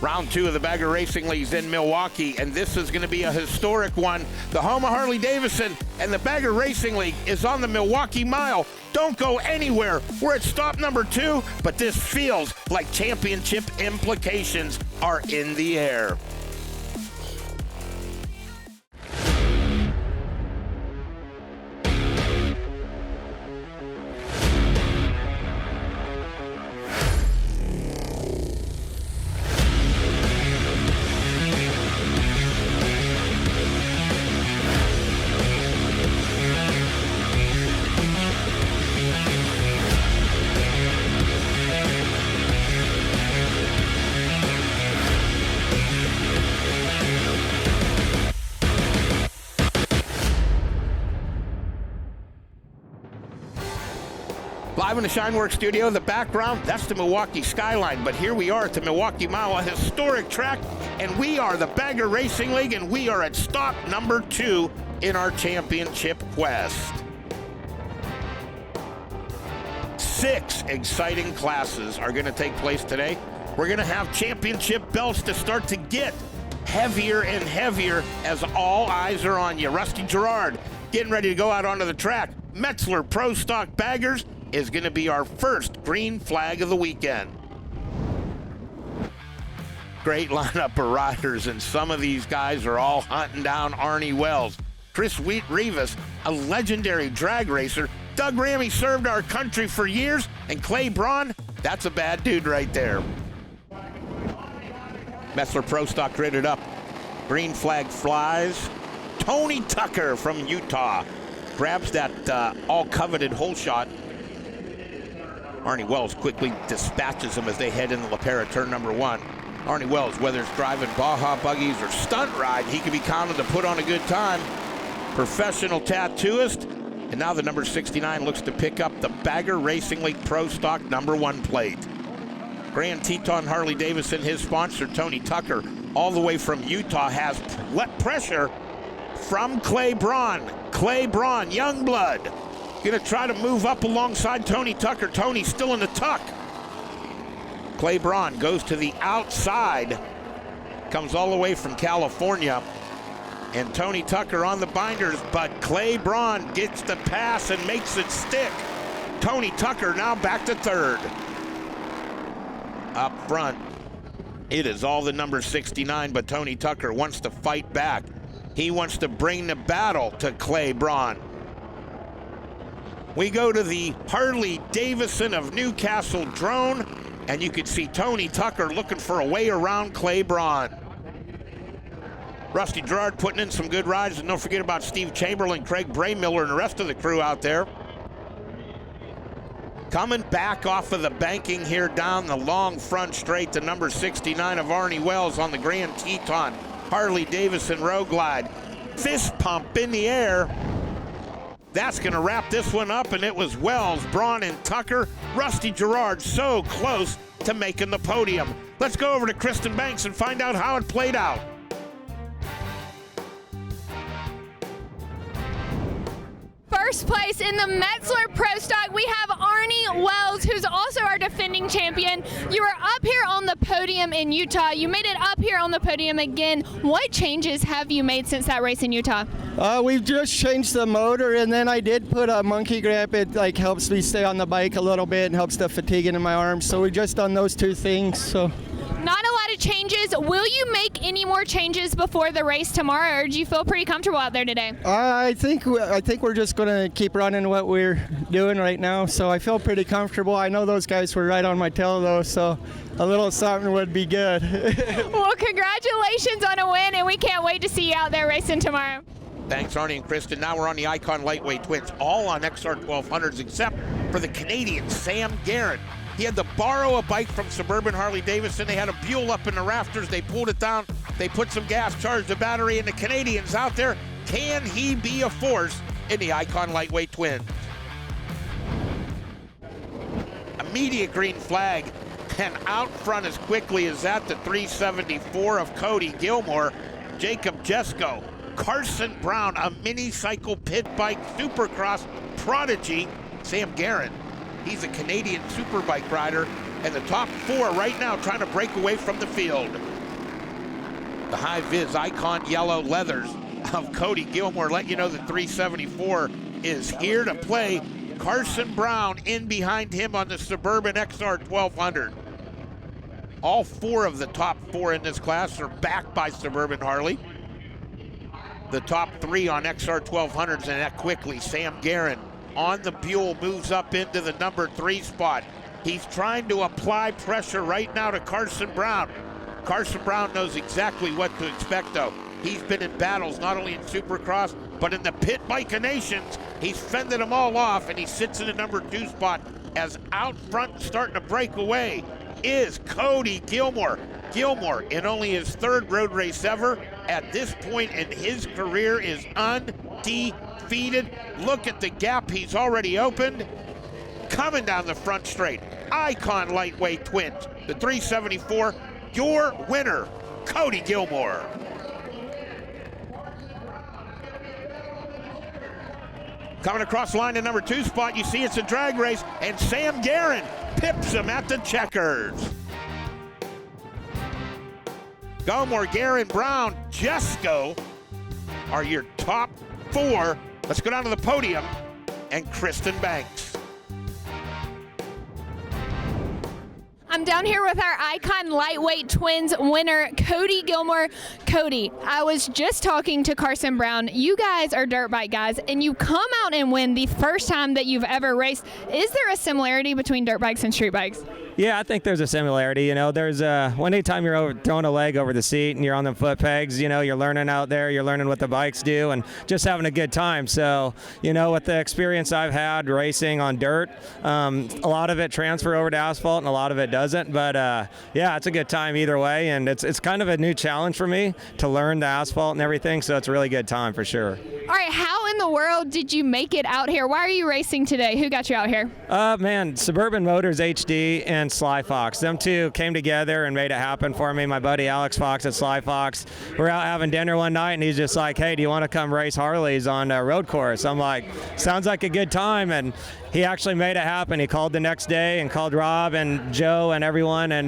Round 2 of the Bagger Racing League's in Milwaukee, and this is going to be a historic one. The home of Harley-Davidson and the Bagger Racing League is on the Milwaukee Mile. Don't go anywhere. We're at stop number 2, but this feels like championship implications are in the air. Live in the Shineworks studio, the background, that's the Milwaukee skyline. But here we are at the Milwaukee Mile, a historic track, and we are the Bagger Racing League, and we are at stop number 2 in our championship quest. 6 exciting classes are going to take place today. We're going to have championship belts to start to get heavier and heavier as all eyes are on you. Rusty Gerard getting ready to go out onto the track. Metzler Pro Stock Baggers is going to be our first green flag of the weekend. Great lineup of riders, and some of these guys are all hunting down Arnie Wells. Chris Rivas, a legendary drag racer. Doug Ramey served our country for years, and Clay Braun, that's a bad dude right there. Metzler Pro Stock gridded up. Green flag flies. Tony Tucker from Utah grabs that all-coveted hole shot. Arnie Wells quickly dispatches them as they head into La Para turn number 1. Arnie Wells, whether it's driving Baja buggies or stunt ride, he can be counted to put on a good time. Professional tattooist, and now the number 69 looks to pick up the Bagger Racing League Pro Stock number 1 plate. Grand Teton Harley-Davidson, his sponsor, Tony Tucker, all the way from Utah, has pressure from Clay Braun. Clay Braun, young blood, going to try to move up alongside Tony Tucker. Tony's still in the tuck. Clay Braun goes to the outside, comes all the way from California, and Tony Tucker on the binders, but Clay Braun gets the pass and makes it stick. Tony Tucker now back to 3rd. Up front, it is all the number 69, but Tony Tucker wants to fight back. He wants to bring the battle to Clay Braun. We go to the Harley-Davidson of Newcastle drone, and you can see Tony Tucker looking for a way around Clay Braun. Rusty Gerard putting in some good rides, and don't forget about Steve Chamberlain, Craig Braymiller, and the rest of the crew out there. Coming back off of the banking here down the long front straight, the number 69 of Arnie Wells on the Grand Teton Harley-Davidson Road Glide. Fist pump in the air. That's going to wrap this one up, and it was Wells, Braun, and Tucker. Rusty Gerard so close to making the podium. Let's go over to Kristen Banks and find out how it played out. First place in the Metzler Pro Stock, we have Arnie Wells, who's also our defending champion. You were up here on the podium in Utah. You made it up here on the podium again. What changes have you made since that race in Utah? We've just changed the motor, and then I did put a monkey grip. It helps me stay on the bike a little bit and helps the fatigue in my arms. So we just done those 2 things. So not a lot of changes. Will you make any more changes before the race tomorrow, or do you feel pretty comfortable out there today? I think we're just going to keep running what we're doing right now. So I feel pretty comfortable. I know those guys were right on my tail though, so a little something would be good. Well, congratulations on a win, and we can't wait to see you out there racing tomorrow. Thanks, Arnie and Kristen. Now we're on the Icon Lightweight Twins, all on XR 1200s except for the Canadian Sam Garrett. He had to borrow a bike from Suburban Harley-Davidson. They had a Buell up in the rafters. They pulled it down. They put some gas, charged the battery, and the Canadian's out there. Can he be a force in the Icon Lightweight Twins? Immediate green flag, and out front as quickly as that, the 374 of Cody Gilmore, Jacob Jesko, Carson Brown, a mini cycle pit bike supercross prodigy, Sam Garrett. He's a Canadian superbike rider and the top 4 right now trying to break away from the field. The high-vis icon yellow leathers of Cody Gilmore let you know the 374 is here to play. Carson Brown in behind him on the Suburban XR 1200. All 4 of the top 4 in this class are backed by Suburban Harley. The top 3 on XR 1200s, and that quickly. Sam Guerin on the Buell moves up into the number 3 spot. He's trying to apply pressure right now to Carson Brown. Carson Brown knows exactly what to expect, though. He's been in battles not only in Supercross, but in the Pit Bike of Nations. He's fended them all off, and he sits in the number 2 spot as out front starting to break away is Cody Gilmore. Gilmore, in only his 3rd road race ever, at this point in his career is undefeated. Look at the gap he's already opened. Coming down the front straight, icon lightweight twins, the 374, your winner, Cody Gilmore. Coming across the line to number 2 spot, you see it's a drag race, and Sam Guerin pips him at the checkers. Gilmore, Guerin, Brown, Jesco are your top 4. Let's go down to the podium, and Kristen Banks. I'm down here with our icon lightweight twins winner, Cody Gilmore. Cody, I was just talking to Carson Brown. You guys are dirt bike guys, and you come out and win the first time that you've ever raced. Is there a similarity between dirt bikes and street bikes? Yeah, I think there's a similarity. You know, there's anytime you're throwing a leg over the seat and you're on them foot pegs, you know, you're learning out there, you're learning what the bikes do and just having a good time. So, you know, with the experience I've had racing on dirt, a lot of it transfer over to asphalt and a lot of it doesn't. But yeah, it's a good time either way, and it's kind of a new challenge for me to learn the asphalt and everything. So it's a really good time for sure. All right, how in the world did you make it out here? Why are you racing today? Who got you out here? Man, Suburban Motors HD and Sly Fox. Them two came together and made it happen for me. My buddy Alex Fox at Sly Fox. We're out having dinner one night, and he's just like, hey, do you want to come race Harleys on a road course? I'm like, sounds like a good time, and he actually made it happen. He called the next day and called Rob and Joe and everyone and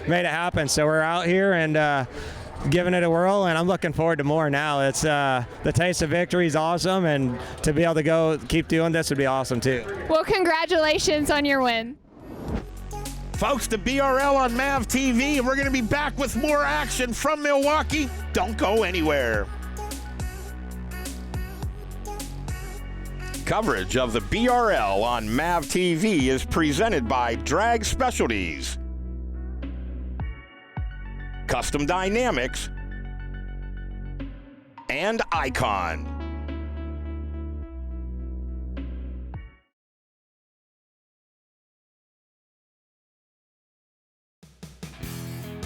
made it happen. So we're out here and giving it a whirl, and I'm looking forward to more now. It's the taste of victory is awesome, and to be able to go keep doing this would be awesome too. Well, congratulations on your win. Folks, the BRL on MAVTV, and we're going to be back with more action from Milwaukee. Don't go anywhere. Coverage of the BRL on MAVTV is presented by Drag Specialties, Custom Dynamics, and Icon.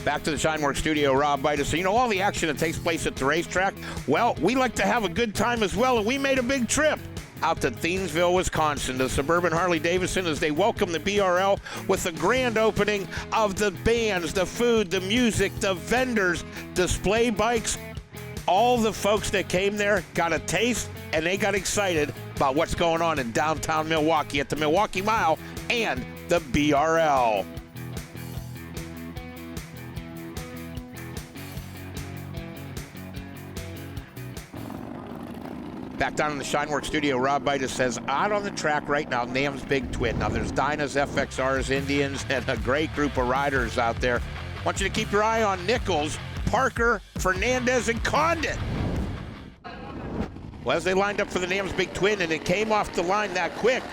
Back to the Shineworks studio, Rob Bitus. So you know all the action that takes place at the racetrack? Well, we like to have a good time as well, and we made a big trip out to Thiensville, Wisconsin, to Suburban Harley-Davidson as they welcome the BRL with the grand opening of the bands, the food, the music, the vendors, display bikes. All the folks that came there got a taste, and they got excited about what's going on in downtown Milwaukee at the Milwaukee Mile and the BRL. Back down in the Shineworks studio, Rob Bitus says, out on the track right now, Nam's Big Twin. Now, there's Dyna's, FXR's, Indians, and a great group of riders out there. I want you to keep your eye on Nichols, Parker, Fernandez, and Condit. Well, as they lined up for the Nam's Big Twin, and it came off the line that quick,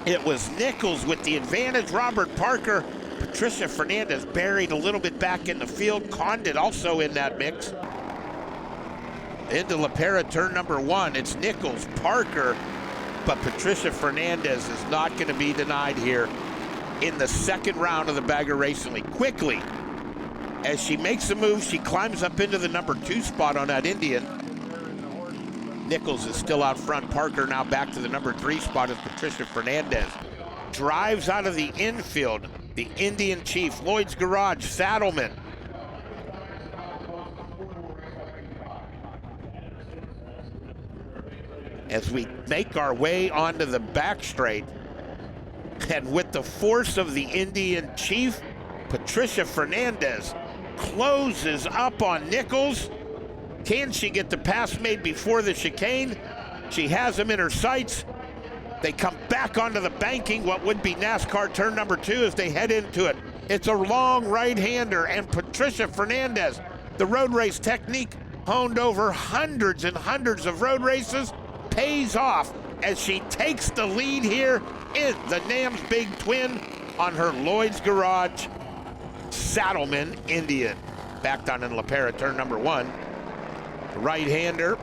it was Nichols with the advantage. Robert Parker, Patricia Fernandez buried a little bit back in the field. Condit also in that mix. Into La Pera, turn number 1. It's Nichols, Parker, but Patricia Fernandez is not going to be denied here in the second round of the Bagger Racing League. Quickly, as she makes a move, she climbs up into the number 2 spot on that Indian. Nichols is still out front. Parker now back to the number 3 spot as Patricia Fernandez drives out of the infield. The Indian Chief, Lloyd's Garage, Saddleman. As we make our way onto the back straight, And with the force of the Indian chief, Patricia Fernandez closes up on Nichols. Can she get the pass made before the chicane? She has him in her sights. They come back onto the banking, what would be NASCAR turn number 2 as they head into it. It's a long right-hander, and Patricia Fernandez, the road race technique honed over hundreds and hundreds of road races, pays off as she takes the lead here in the NAMS Big Twin on her Lloyd's Garage Saddleman Indian. Back down in La Parra, turn number 1. The right-hander,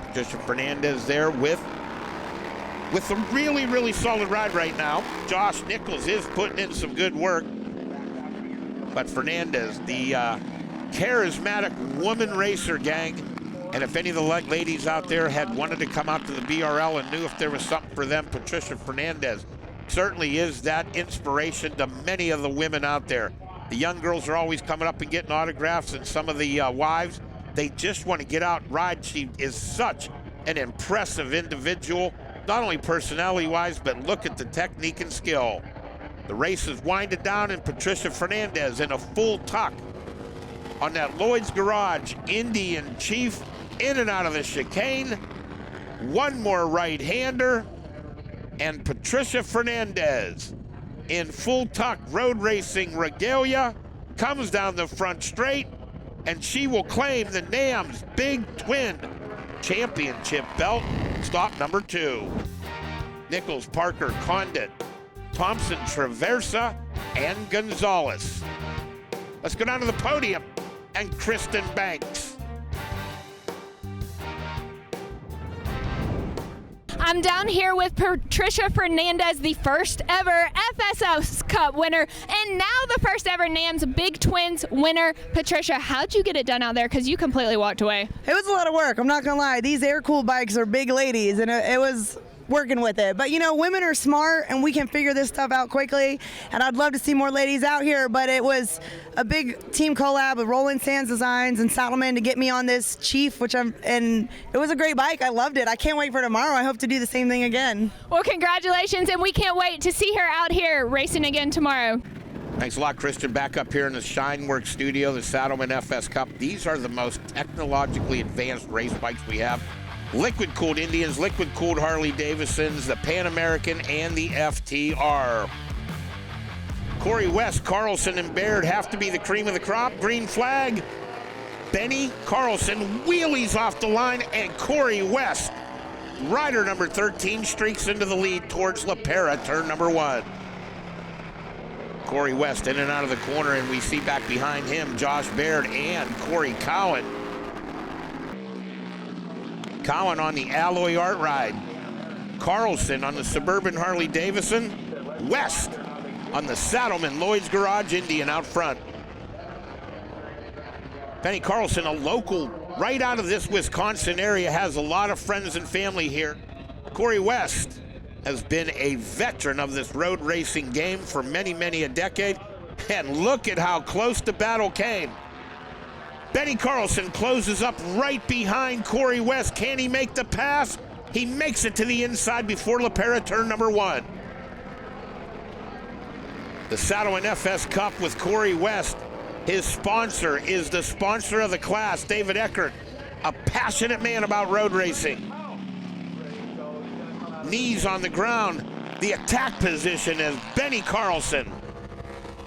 Patricia Fernandez there with a really, really solid ride right now. Josh Nichols is putting in some good work. But Fernandez, the charismatic woman racer, gang. And if any of the ladies out there had wanted to come out to the BRL and knew if there was something for them, Patricia Fernandez certainly is that inspiration to many of the women out there. The young girls are always coming up and getting autographs, and some of the wives, they just want to get out and ride. She is such an impressive individual, not only personality-wise, but look at the technique and skill. The race is winding down, and Patricia Fernandez in a full tuck on that Lloyd's Garage Indian Chief, in and out of the chicane. One more right-hander, and Patricia Fernandez in full tuck road racing regalia comes down the front straight, and she will claim the NAMS Big Twin Championship belt. Stop number 2. Nichols, Parker, Condit, Thompson, Traversa, and Gonzalez. Let's go down to the podium and Kristen Banks. I'm down here with Patricia Fernandez, the first ever FSS Cup winner, and now the first ever NAMS Big Twins winner. Patricia, how'd you get it done out there? Because you completely walked away. It was a lot of work, I'm not gonna lie. These air-cooled bikes are big ladies, and it was working with it. But you know, women are smart and we can figure this stuff out quickly, and I'd love to see more ladies out here, but it was a big team collab with Roland Sands Designs and Saddleman to get me on this Chief, and it was a great bike. I loved it. I can't wait for tomorrow. I hope to do the same thing again. Well, congratulations, and we can't wait to see her out here racing again tomorrow. Thanks a lot, Christian. Back up here in the Shineworks studio, the Saddleman FS Cup. These are the most technologically advanced race bikes we have. Liquid-cooled Indians, liquid-cooled Harley-Davidsons, the Pan American, and the FTR. Corey West, Carlson, and Baird have to be the cream of the crop. Green flag. Benny Carlson wheelies off the line, and Corey West, rider number 13, streaks into the lead towards La Parra, turn number 1. Corey West in and out of the corner, and we see back behind him Josh Baird and Corey Cowan. Cowan on the Alloy Art Ride. Carlson on the Suburban Harley-Davidson. West on the Saddleman Lloyd's Garage Indian out front. Benny Carlson, a local right out of this Wisconsin area, has a lot of friends and family here. Corey West has been a veteran of this road racing game for many, many a decade. And look at how close the battle came. Benny Carlson closes up right behind Corey West. Can he make the pass? He makes it to the inside before La Parra, turn number 1. The Saddleman FS Cup with Corey West. His sponsor is the sponsor of the class, David Eckert, a passionate man about road racing. Knees on the ground, the attack position as Benny Carlson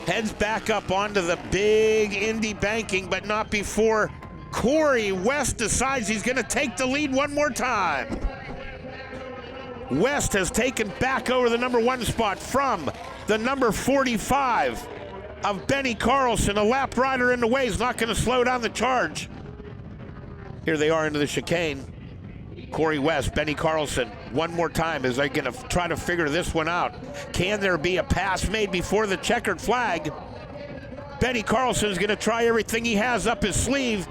heads back up onto the big Indy banking, but not before Corey West decides he's going to take the lead one more time. West has taken back over the number 1 spot from the number 45 of Benny Carlson. A lap rider in the way is not going to slow down the charge. Here they are into the chicane. Corey West, Benny Carlson, one more time as they're going to try to figure this one out. Can there be a pass made before the checkered flag? Benny Carlson is going to try everything he has up his sleeve.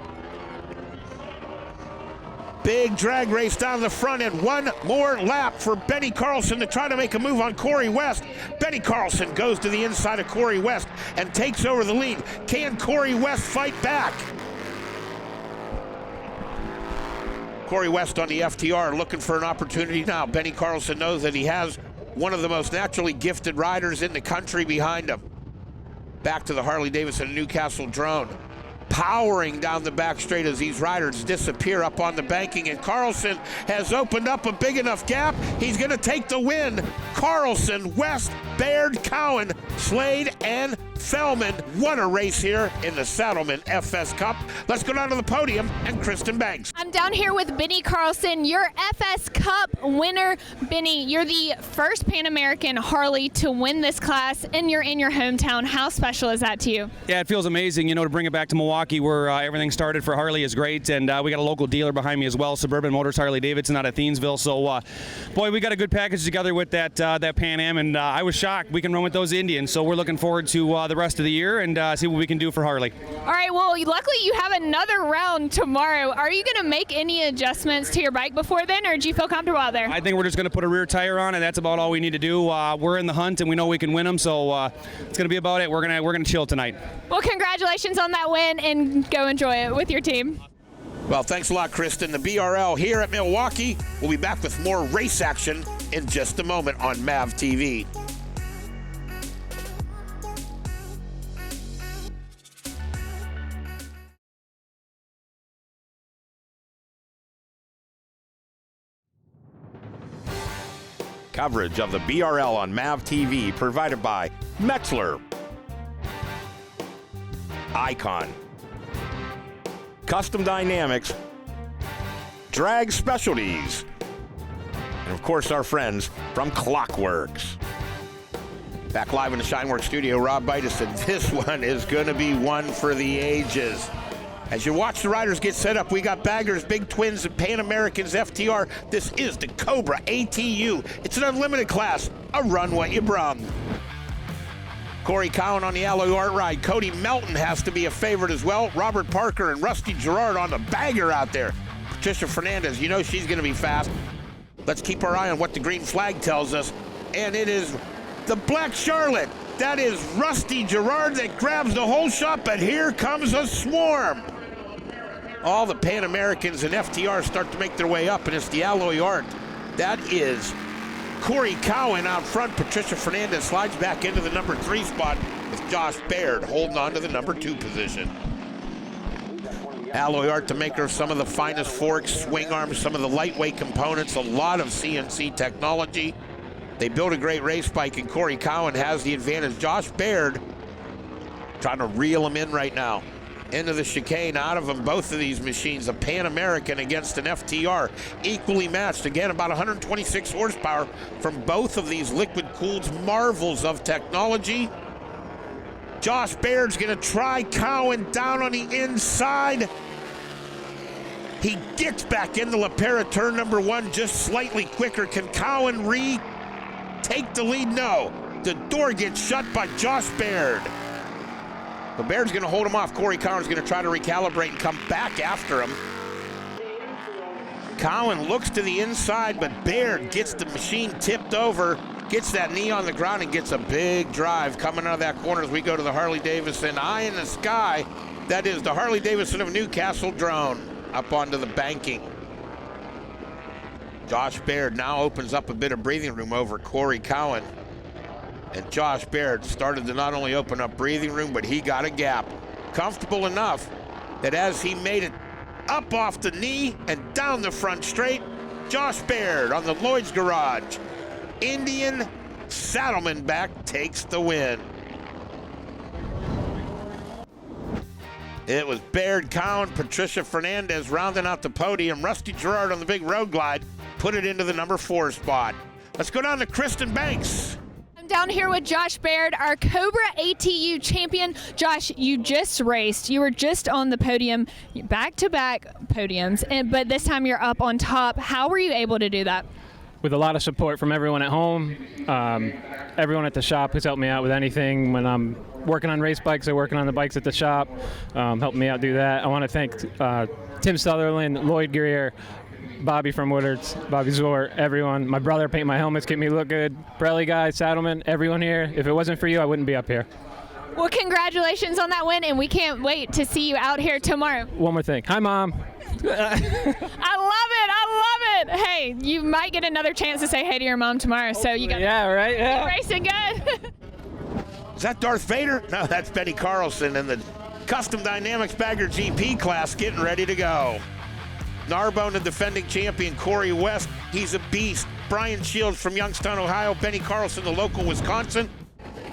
Big drag race down the front, and one more lap for Benny Carlson to try to make a move on Corey West. Benny Carlson goes to the inside of Corey West and takes over the lead. Can Corey West fight back? Corey West on the FTR looking for an opportunity now. Benny Carlson knows that he has one of the most naturally gifted riders in the country behind him. Back to the Harley-Davidson Newcastle drone. Powering down the back straight as these riders disappear up on the banking, and Carlson has opened up a big enough gap. He's going to take the win. Carlson, West, Baird, Cowan, Slade, and Fellman. What a race here in the Saddleman FS Cup. Let's go down to the podium and Kristen Banks. I'm down here with Benny Carlson, your FS Cup winner. Benny, you're the first Pan American Harley to win this class, and you're in your hometown. How special is that to you? Yeah, it feels amazing, to bring it back to Milwaukee where everything started for Harley is great, and we got a local dealer behind me as well, Suburban Motors Harley-Davidson out of Thiensville. So, boy, we got a good package together with that Pan Am, and I was shocked we can run with those Indians. So we're looking forward to the rest of the year and see what we can do for Harley. All right, well, luckily you have another round tomorrow. Are you going to make any adjustments to your bike before then, or do you feel comfortable out there? I think we're just going to put a rear tire on, and that's about all we need to do. We're in the hunt, and we know we can win them, so it's going to be about it. We're gonna chill tonight. Well, congratulations on that win, and go enjoy it with your team. Well, thanks a lot, Kristen. The BRL here at Milwaukee. We'll be back with more race action in just a moment on MAVTV. Coverage of the BRL on MAVTV provided by Metzler, Icon, Custom Dynamics, Drag Specialties, and of course our friends from Clockworks. Back live in the Shineworks studio, Rob Bitus, and this one is going to be one for the ages. As you watch the riders get set up, we got Baggers, Big Twins, and Pan Americans FTR. This is the Cobra ATU. It's an unlimited class. A run what you brung. Corey Cowan on the Alloy Art ride. Cody Melton has to be a favorite as well. Robert Parker and Rusty Gerard on the Bagger out there. Patricia Fernandez, she's going to be fast. Let's keep our eye on what the green flag tells us. And it is the Black Charlotte. That is Rusty Gerard that grabs the whole shot, but here comes a swarm. All the Pan Americans and FTR start to make their way up, and it's the Alloy Art. That is Corey Cowan out front. Patricia Fernandez slides back into the number 3 spot with Josh Baird holding on to the number 2 position. Alloy Art, the maker of some of the finest forks, swing arms, some of the lightweight components, a lot of CNC technology. They built a great race bike, and Corey Cowan has the advantage. Josh Baird trying to reel him in right now. Into the chicane, out of them, both of these machines, a Pan American against an FTR, equally matched. Again, about 126 horsepower from both of these liquid-cooled marvels of technology. Josh Baird's gonna try Cowan down on the inside. He gets back into La Pera turn number 1 just slightly quicker. Can Cowan take the lead? No. The door gets shut by Josh Baird. The Baird's going to hold him off. Corey Cowan's going to try to recalibrate and come back after him. Cowan looks to the inside, but Baird gets the machine tipped over, gets that knee on the ground, and gets a big drive coming out of that corner as we go to the Harley-Davidson Eye in the Sky. That is the Harley-Davidson of Newcastle drone up onto the banking. Josh Baird now opens up a bit of breathing room over Corey Cowan. And Josh Baird started to not only open up breathing room, but he got a gap. Comfortable enough that as he made it up off the knee and down the front straight, Josh Baird on the Lloyd's Garage Indian Saddleman back takes the win. It was Baird, Cowan, Patricia Fernandez rounding out the podium. Rusty Gerard on the big road glide put it into the number 4 spot. Let's go down to Kristen Banks. I'm down here with Josh Baird, our Cobra ATU champion. Josh, you just raced. You were just on the podium, back-to-back podiums, but this time you're up on top. How were you able to do that? With a lot of support from everyone at home, everyone at the shop who's helped me out with anything. When I'm working on race bikes or working on the bikes at the shop, helped me out do that. I want to thank Tim Sutherland, Lloyd Greer, Bobby from Woodard's, Bobby Zwart, everyone. My brother paint my helmets, get me look good. Brelly guys, Saddleman, everyone here. If it wasn't for you, I wouldn't be up here. Well, congratulations on that win, and we can't wait to see you out here tomorrow. One more thing. Hi, Mom. I love it. hey, you might get another chance to say hey to your mom tomorrow. So you got right. Yeah. racing good. Is that Darth Vader? No, that's Benny Carlson in the Custom Dynamics Bagger GP class getting ready to go. Narbonne, the defending champion, Corey West, he's a beast. Brian Shields from Youngstown, Ohio. Benny Carlson, the local Wisconsin.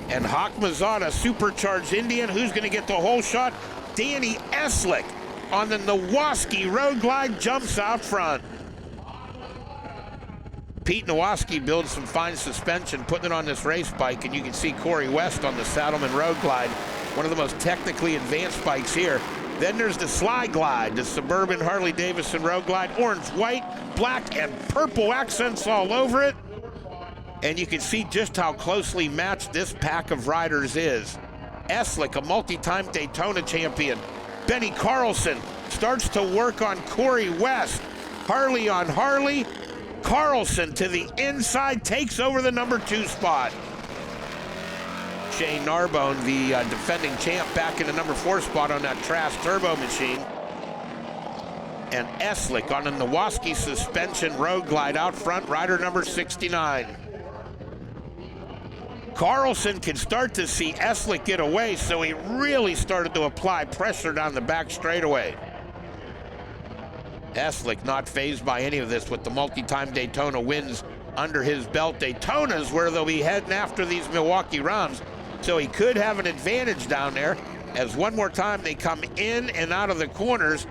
And Hawk Mazzata, supercharged Indian. Who's going to get the whole shot? Danny Eslick on the Nowoski Road Glide jumps out front. Pete Nowoski builds some fine suspension, putting it on this race bike, and you can see Corey West on the Saddleman Road Glide, one of the most technically advanced bikes here. Then there's the Sly Glide, the Suburban Harley-Davidson Road Glide, orange, white, black, and purple accents all over it. And you can see just how closely matched this pack of riders is. Eslick, a multi-time Daytona champion. Benny Carlson starts to work on Corey West. Harley on Harley. Carlson to the inside, takes over the number 2 spot. Shane Narbonne, the defending champ, back in the number 4 spot on that Trask turbo machine. And Eslick on a Nowoski suspension Road Glide out front, rider number 69. Carlson can start to see Eslick get away, so he really started to apply pressure down the back straightaway. Eslick not fazed by any of this with the multi-time Daytona wins under his belt. Daytona's where they'll be heading after these Milwaukee rounds, so he could have an advantage down there as one more time they come in and out of the corners.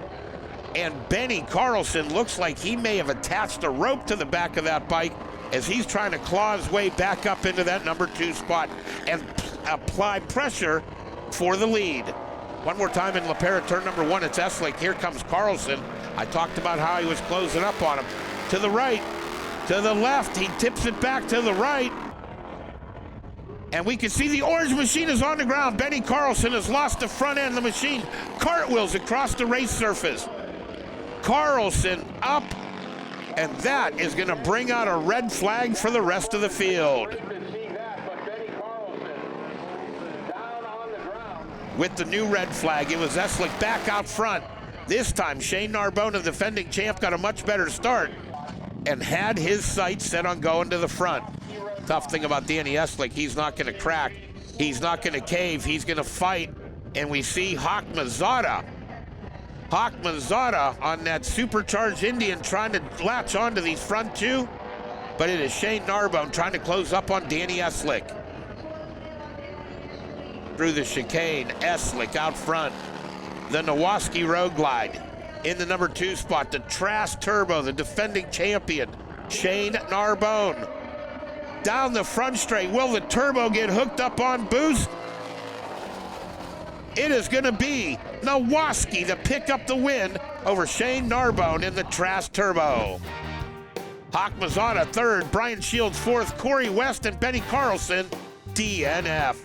And Benny Carlson looks like he may have attached a rope to the back of that bike as he's trying to claw his way back up into that number 2 spot and apply pressure for the lead. One more time in La Parra, turn number 1, it's Eslick. Here comes Carlson. I talked about how he was closing up on him. To the right, to the left, he tips it back to the right. And we can see the orange machine is on the ground. Benny Carlson has lost the front end of the machine. Cartwheels across the race surface. Carlson up, and that is going to bring out a red flag for the rest of the field. With the new red flag, it was Eslick back out front. This time, Shane Narbonne, the defending champ, got a much better start and had his sights set on going to the front. Tough thing about Danny Eslick, he's not going to crack. He's not going to cave. He's going to fight. And we see Hawk Mazzata. Hawk Mazzata on that supercharged Indian trying to latch onto these front 2. But it is Shane Narbonne trying to close up on Danny Eslick. Through the chicane, Eslick out front. The Nowoski Road Glide in the number 2 spot. The Trask Turbo, the defending champion, Shane Narbonne. Down the front straight, will the turbo get hooked up on boost? It is going to be Nowoski to pick up the win over Shane Narbonne in the Trask Turbo. Hawk Mazzata 3rd, Brian Shields 4th, Corey West and Benny Carlson, DNF.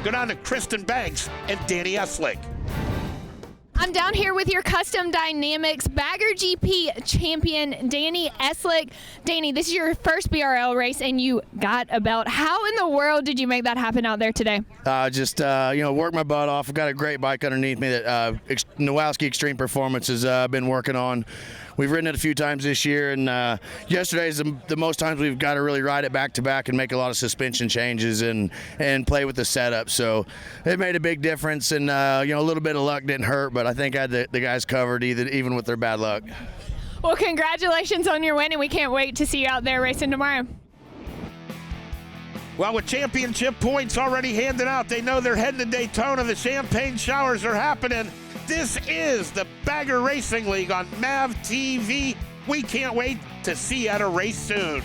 Go down to Kristen Banks and Danny Eslick. I'm down here with your Custom Dynamics Bagger GP champion, Danny Eslick. Danny, this is your first BRL race, and you got a belt. How in the world did you make that happen out there today? Work my butt off. I've got a great bike underneath me that Nowoski Extreme Performance has been working on. We've ridden it a few times this year, and yesterday is the most times we've got to really ride it back to back and make a lot of suspension changes and play with the setup. So it made a big difference, and a little bit of luck didn't hurt, but I think I had the guys covered even with their bad luck. Well, congratulations on your win, and we can't wait to see you out there racing tomorrow. Well, with championship points already handed out, they know they're heading to Daytona. The champagne showers are happening. This is the Bagger Racing League on MAVTV. We can't wait to see you at a race soon.